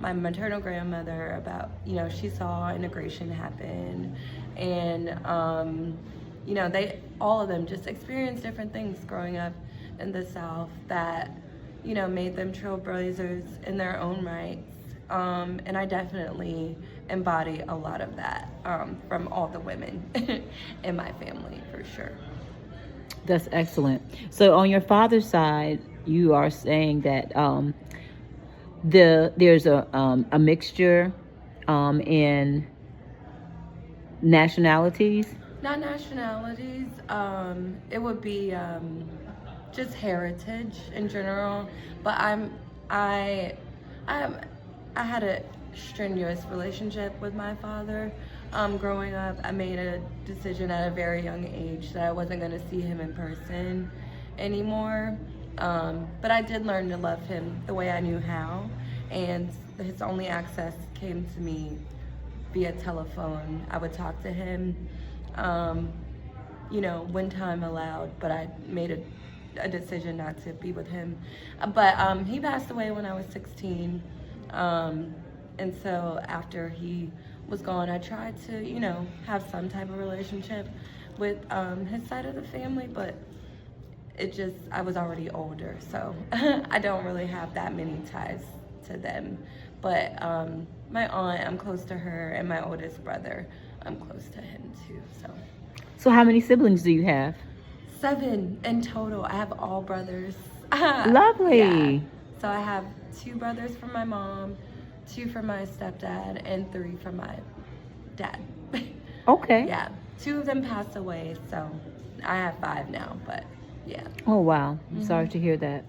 my maternal grandmother about, she saw integration happen, and they, all of them just experienced different things growing up in the South that, made them trailblazers in their own rights. And I definitely embody a lot of that from all the women in my family, for sure. That's excellent. So on your father's side, you are saying that there's a mixture in nationalities. Not nationalities. It would be just heritage in general. But I, I, I had a strenuous relationship with my father. Growing up, I made a decision at a very young age that I wasn't going to see him in person anymore. But I did learn to love him the way I knew how, and his only access came to me via telephone. I would talk to him, when time allowed, but I made a decision not to be with him. But he passed away when I was 16. And so after he was gone, I tried to, have some type of relationship with his side of the family, but I was already older, so I don't really have that many ties to them. But my aunt, I'm close to her, and my oldest brother, I'm close to him too. So how many siblings do you have? 7 in total. I have all brothers. Lovely. Yeah. So I have 2 brothers from my mom, 2 from my stepdad, and 3 from my dad. Okay. Yeah. 2 of them passed away, so I have 5 now, but yeah. Oh wow. I'm sorry to hear that.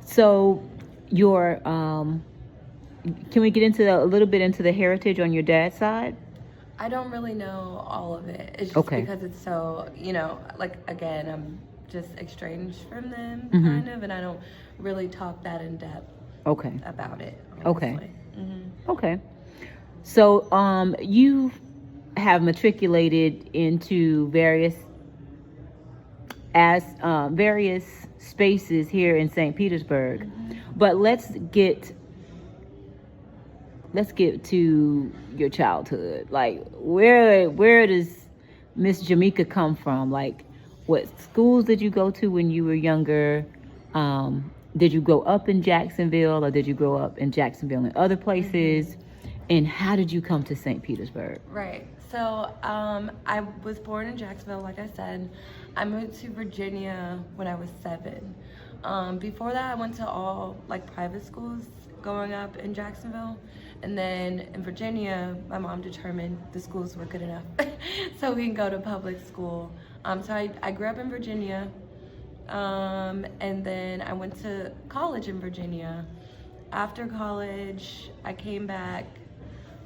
So your can we get into a little bit into the heritage on your dad's side? I don't really know all of it. It's just Okay. because it's so, like, again, I'm just estranged from them, Mm-hmm. kind of, and I don't really talk that in depth Okay. about it. Okay. Honestly. Okay. So you have matriculated into various spaces here in St. Petersburg. But let's get to your childhood. Like, where does Miss Jameka come from? Like, what schools did you go to when you were younger? Did you grow up in Jacksonville, or did you grow up in Jacksonville and other places? And how did you come to St. Petersburg? Right. So I was born in Jacksonville, like I said. I moved to Virginia when I was 7. Before that, I went to all private schools growing up in Jacksonville. And then in Virginia, my mom determined the schools were good enough so we can go to public school. So I grew up in Virginia. And then I went to college in Virginia. After college, I came back.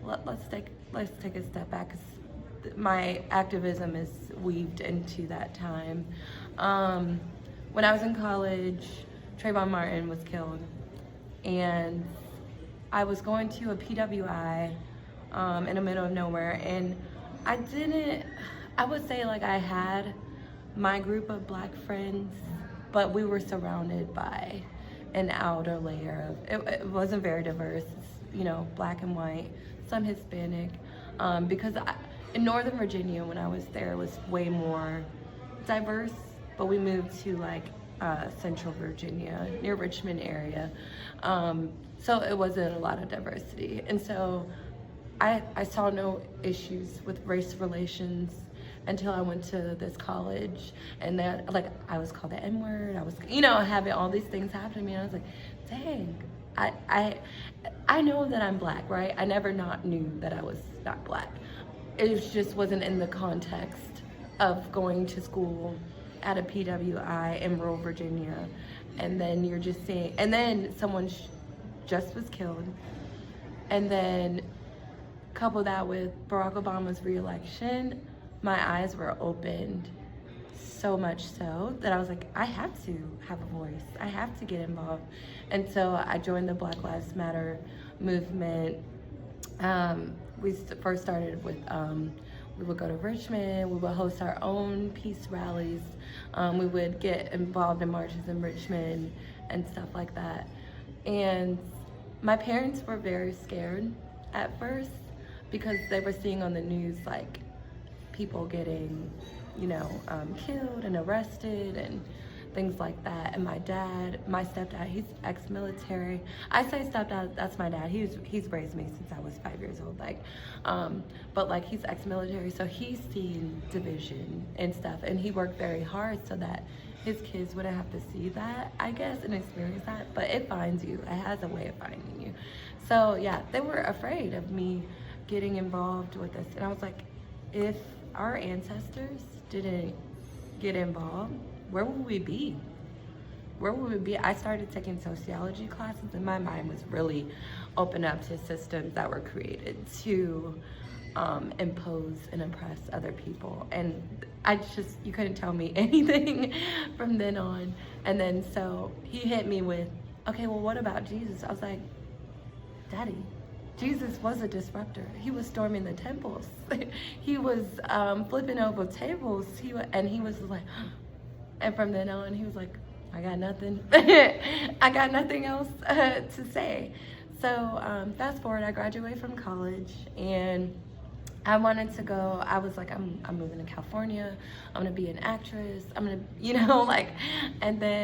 Let's take a step back, because my activism is weaved into that time. When I was in college, Trayvon Martin was killed, and I was going to a PWI in the middle of nowhere, and I would say I had my group of Black friends, but we were surrounded by an outer layer of, it wasn't very diverse, Black and white, some Hispanic, because in Northern Virginia, when I was there, it was way more diverse, but we moved to Central Virginia, near Richmond area, so it wasn't a lot of diversity. And so I saw no issues with race relations until I went to this college, and then I was called the N-word. I was having all these things happen to me, and I was like, dang, I know that I'm Black, right? I never not knew that I was not Black. It just wasn't in the context of going to school at a PWI in rural Virginia, and then you're just seeing, and then someone just was killed, and then couple that with Barack Obama's re-election, my eyes were opened so much so that I was like, I have to have a voice. I have to get involved. And so I joined the Black Lives Matter movement. We first started with, we would go to Richmond, we would host our own peace rallies. We would get involved in marches in Richmond and stuff like that. And my parents were very scared at first because they were seeing on the news like people getting, killed and arrested and things like that. And my stepdad, he's ex-military. I say stepdad, that's my dad. He's raised me since I was 5 years old. But like he's ex-military, so he's seen division and stuff, and he worked very hard so that his kids wouldn't have to see that, I guess, and experience that. But it finds you. It has a way of finding you. So yeah, they were afraid of me getting involved with this, and I was like, if our ancestors didn't get involved, where would we be? Where would we be? I started taking sociology classes, and my mind was really open up to systems that were created to impose and oppress other people. And you couldn't tell me anything from then on. And then so he hit me with, okay, well, what about Jesus? I was like, Daddy, Jesus was a disruptor. He was storming the temples. He was flipping over tables. He was like, and from then on, he was like, I got nothing. I got nothing else to say. So fast forward, I graduated from college, and I wanted to go. I was like, I'm moving to California. I'm gonna be an actress. I'm gonna, and then